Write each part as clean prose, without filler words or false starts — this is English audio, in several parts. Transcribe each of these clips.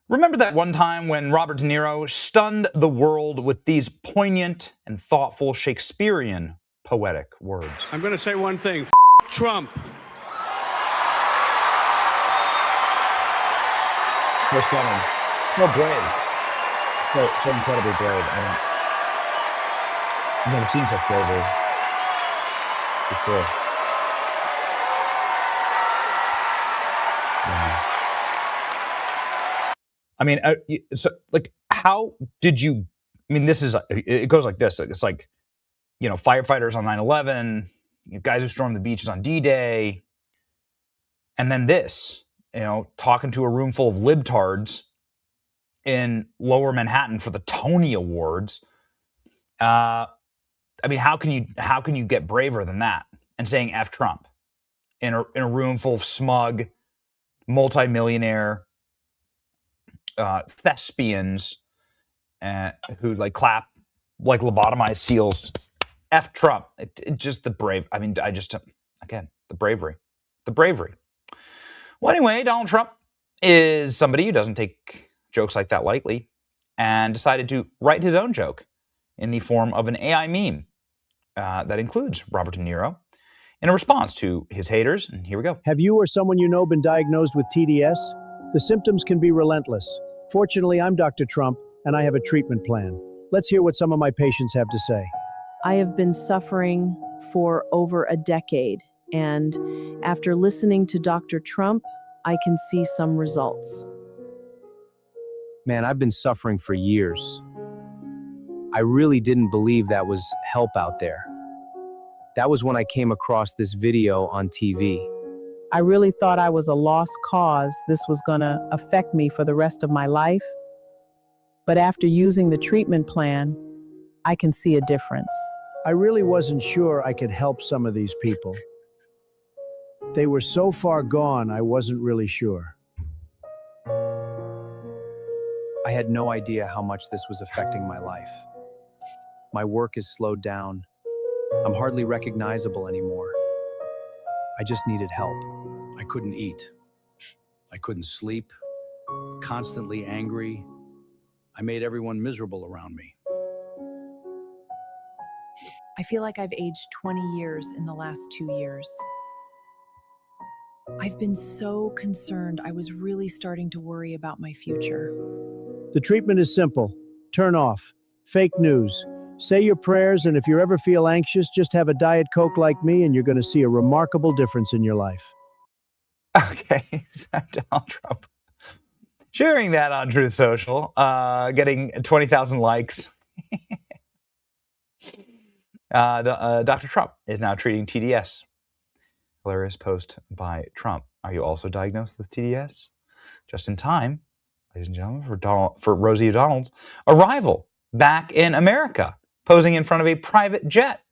Remember that one time when Robert De Niro stunned the world with these poignant and thoughtful Shakespearean poetic words? I'm going to say one thing. Trump. So stunning. So brave. So incredibly brave. I've never seen such bravery before. Yeah. I mean, so like, how did you? I mean, this is it goes like this. It's like, firefighters on 9/11, guys who stormed the beaches on D-Day, and then this, talking to a room full of libtards in Lower Manhattan for the Tony Awards. I mean, how can you get braver than that? And saying F Trump in a room full of smug, multimillionaire thespians who like clap like lobotomized seals. F Trump. It just the brave. I mean, again, the bravery. Well, anyway, Donald Trump is somebody who doesn't take jokes like that lightly, and decided to write his own joke in the form of an AI meme that includes Robert De Niro in a response to his haters. And here we go. Have you or someone you know been diagnosed with TDS? The symptoms can be relentless. Fortunately, I'm Dr. Trump, and I have a treatment plan. Let's hear what some of my patients have to say. I have been suffering for over a decade, and after listening to Dr. Trump, I can see some results. Man, I've been suffering for years. I really didn't believe that was help out there. That was when I came across this video on TV. I really thought I was a lost cause. This was gonna affect me for the rest of my life. But after using the treatment plan, I can see a difference. I really wasn't sure I could help some of these people. They were so far gone, I wasn't really sure. I had no idea how much this was affecting my life. My work is slowed down. I'm hardly recognizable anymore. I just needed help. I couldn't eat. I couldn't sleep. Constantly angry. I made everyone miserable around me. I feel like I've aged 20 years in the last 2 years. I've been so concerned. I was really starting to worry about my future. The treatment is simple. Turn off fake news. Say your prayers, and if you ever feel anxious, just have a Diet Coke like me, and you're going to see a remarkable difference in your life. Okay, Donald Trump sharing that on Truth Social, getting 20,000 likes. Dr. Trump is now treating TDS. Hilarious post by Trump. Are you also diagnosed with TDS? Just in time, ladies and gentlemen, for Rosie O'Donnell's arrival back in America, posing in front of a private jet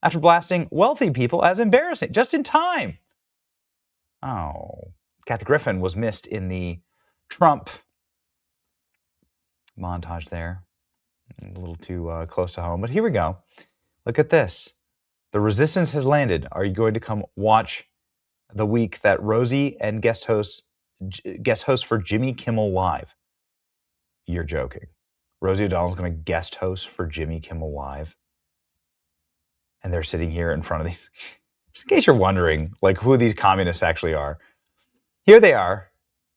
after blasting wealthy people as embarrassing. Just in time. Oh, Kathy Griffin was missed in the Trump montage there. A little too close to home, but here we go. Look at this. The resistance has landed. Are you going to come watch the week that Rosie and guest host for Jimmy Kimmel Live? You're joking. Rosie O'Donnell's going to guest host for Jimmy Kimmel Live. And they're sitting here in front of these. Just in case you're wondering, like, who these communists actually are. Here they are.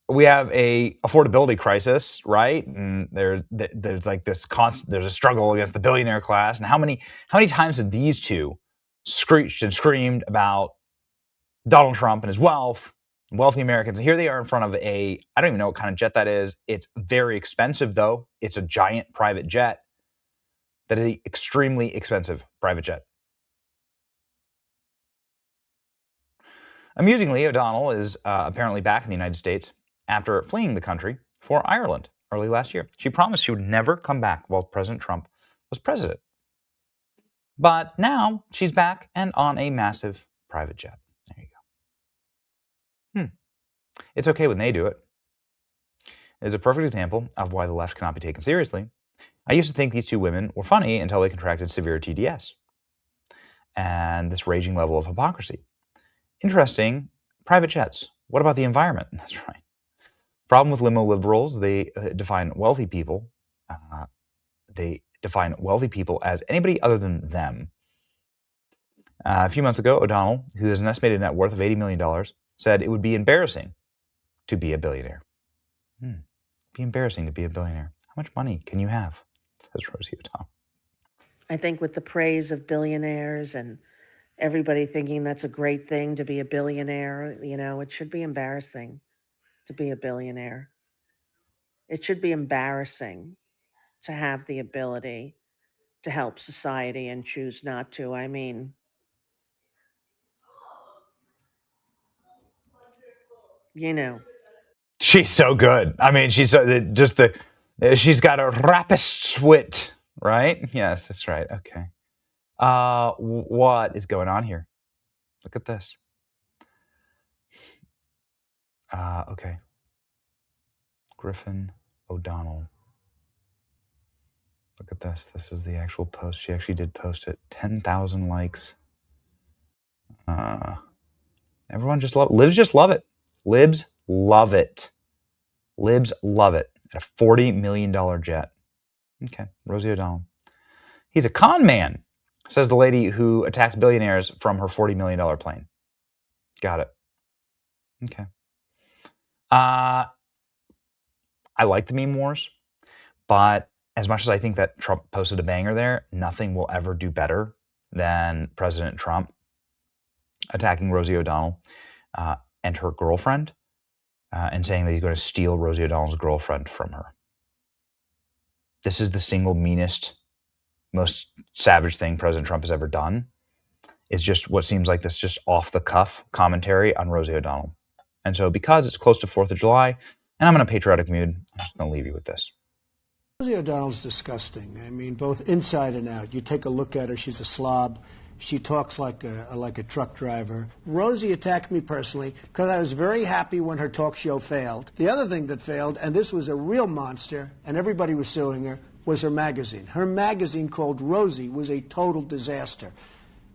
We have a affordability crisis, right? And there's like this constant. There's a struggle against the billionaire class. And how many times have these two screeched and screamed about Donald Trump and his wealth, wealthy Americans? And here they are in front of I don't even know what kind of jet that is. It's very expensive, though. It's a giant private jet. That is an extremely expensive private jet. Amusingly, O'Donnell is apparently back in the United States after fleeing the country for Ireland early last year. She promised she would never come back while President Trump was president. But now she's back and on a massive private jet. There you go. It's okay when they do it. It's a perfect example of why the left cannot be taken seriously. I used to think these two women were funny until they contracted severe TDS and this raging level of hypocrisy. Interesting. Private jets. What about the environment? That's right. Problem with limo liberals, they define wealthy people. They define wealthy people as anybody other than them. A few months ago, O'Donnell, who has an estimated net worth of $80 million, said it would be embarrassing to be a billionaire. Be embarrassing to be a billionaire. How much money can you have? Says Rosie O'Donnell. I think with the praise of billionaires and everybody thinking that's a great thing to be a billionaire, it should be embarrassing to be a billionaire. It should be embarrassing to have the ability to help society and choose not to. I mean, She's so good. I mean, she's she's got a rapist wit, right? Yes, that's right. Okay. What is going on here? Look at this. Okay. Griffin O'Donnell. Look at this. This is the actual post. She actually did post it. 10,000 likes. Everyone just Libs just love it. Libs love it. Libs love it. At a $40 million jet. Okay. Rosie O'Donnell. He's a con man, says the lady who attacks billionaires from her $40 million plane. Got it. Okay. I like the meme wars, but as much as I think that Trump posted a banger there, nothing will ever do better than President Trump attacking Rosie O'Donnell and her girlfriend and saying that he's going to steal Rosie O'Donnell's girlfriend from her. This is the single meanest, most savage thing President Trump has ever done. Is just what seems like this just off-the-cuff commentary on Rosie O'Donnell. And so because it's close to 4th of July, and I'm in a patriotic mood, I'm just going to leave you with this. Rosie O'Donnell's disgusting. I mean, both inside and out. You take a look at her, she's a slob. She talks like a truck driver. Rosie attacked me personally because I was very happy when her talk show failed. The other thing that failed, and this was a real monster, and everybody was suing her, was her magazine. Her magazine called Rosie was a total disaster.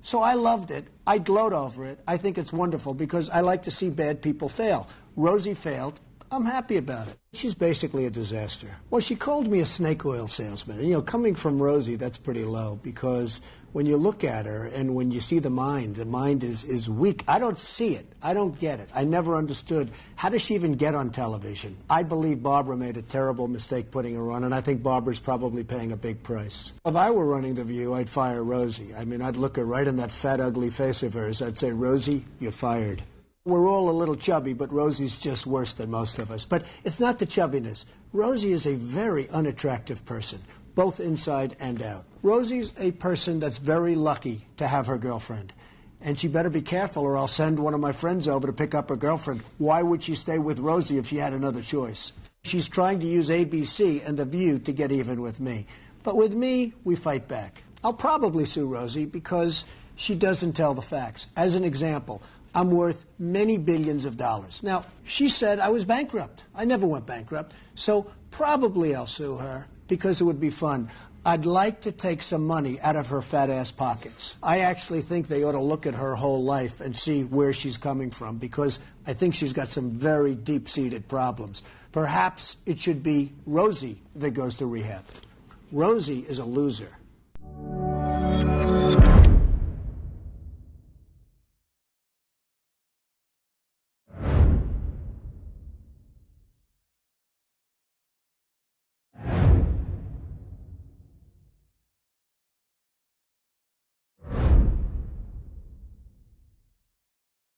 So I loved it. I gloat over it. I think it's wonderful because I like to see bad people fail. Rosie failed. I'm happy about it. She's basically a disaster. Well, she called me a snake oil salesman. And, coming from Rosie, that's pretty low because when you look at her and when you see the mind is weak. I don't see it. I don't get it. I never understood. How does she even get on television? I believe Barbara made a terrible mistake putting her on, and I think Barbara's probably paying a big price. If I were running The View, I'd fire Rosie. I mean, I'd look her right in that fat, ugly face of hers. I'd say, Rosie, you're fired. We're all a little chubby, but Rosie's just worse than most of us. But it's not the chubbiness. Rosie is a very unattractive person, both inside and out. Rosie's a person that's very lucky to have her girlfriend. And she better be careful or I'll send one of my friends over to pick up her girlfriend. Why would she stay with Rosie if she had another choice? She's trying to use ABC and The View to get even with me. But with me, we fight back. I'll probably sue Rosie because she doesn't tell the facts. As an example, I'm worth many billions of dollars. Now, she said I was bankrupt. I never went bankrupt. So probably I'll sue her because it would be fun. I'd like to take some money out of her fat ass pockets. I actually think they ought to look at her whole life and see where she's coming from because I think she's got some very deep-seated problems. Perhaps it should be Rosie that goes to rehab. Rosie is a loser.